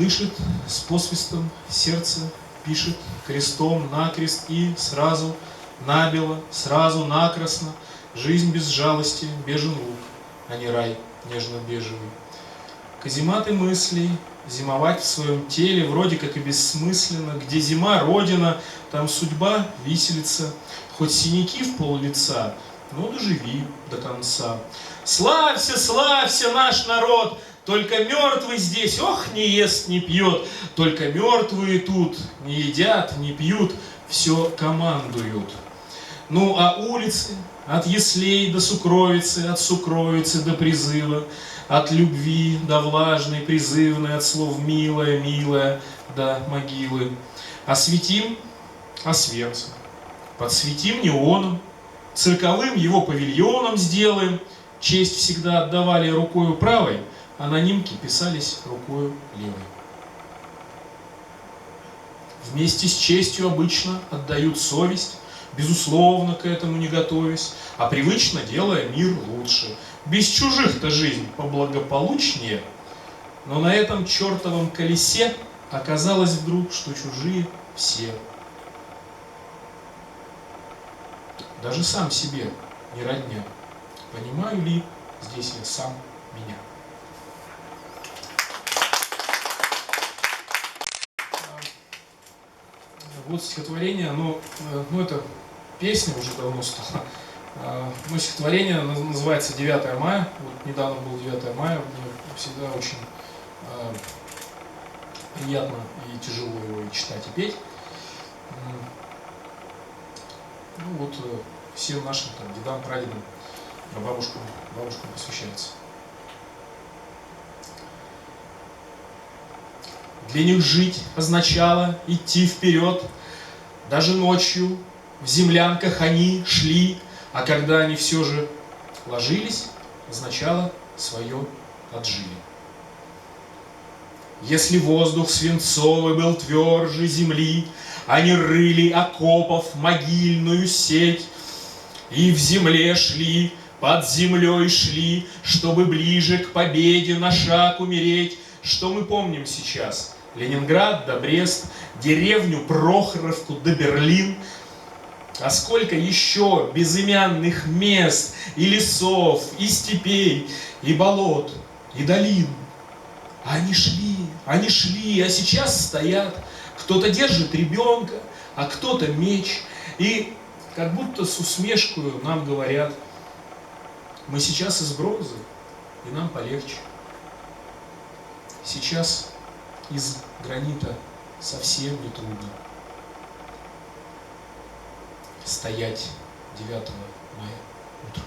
Дышит с посвистом сердце, пишет крестом накрест и сразу набело, сразу накрасно. Жизнь без жалости, бежен луг, а не рай нежно-бежевый. Казематы мыслей, зимовать в своем теле вроде как и бессмысленно. Где зима, родина, там судьба, виселица. Хоть синяки в пол лица, но доживи до конца. Славься, славься, наш народ! Только мертвый здесь, ох, не ест, не пьет. Только мертвые тут не едят, не пьют, все командуют. Ну, а улицы от яслей до сукровицы, от сукровицы до призыва, от любви до влажной, призывной, от слов «милая, милая» до могилы. Осветим Освенцим, подсветим неоном, цирковым его павильоном сделаем. Честь всегда отдавали рукою правой, анонимки писались рукою левой. Вместе с честью обычно отдают совесть, безусловно, к этому не готовясь, а привычно делая мир лучше. Без чужих-то жизнь поблагополучнее, но на этом чертовом колесе оказалось вдруг, что чужие все. Даже сам себе не родня. Понимаю ли здесь я сам меня? Вот стихотворение, это песня уже давно стала. Но стихотворение называется «9 мая». Вот недавно был 9 мая, мне всегда очень приятно и тяжело его и читать, и петь. Всем нашим дедам, прадедам, бабушкам посвящается. Для них жить означало идти вперед. Даже ночью в землянках они шли, а когда они все же ложились, означало свое отжили. Если воздух свинцовый был тверже земли, они рыли окопов могильную сеть, и в земле шли, под землей шли, чтобы ближе к победе на шаг умереть. Что мы помним сейчас? Ленинград да Брест, деревню Прохоровку да Берлин. А сколько еще безымянных мест и лесов, и степей, и болот, и долин. Они шли, а сейчас стоят. Кто-то держит ребенка, а кто-то меч. И как будто с усмешкой нам говорят: мы сейчас из бронзы, и нам полегче. Сейчас из гранита совсем не трудно стоять 9 мая утром.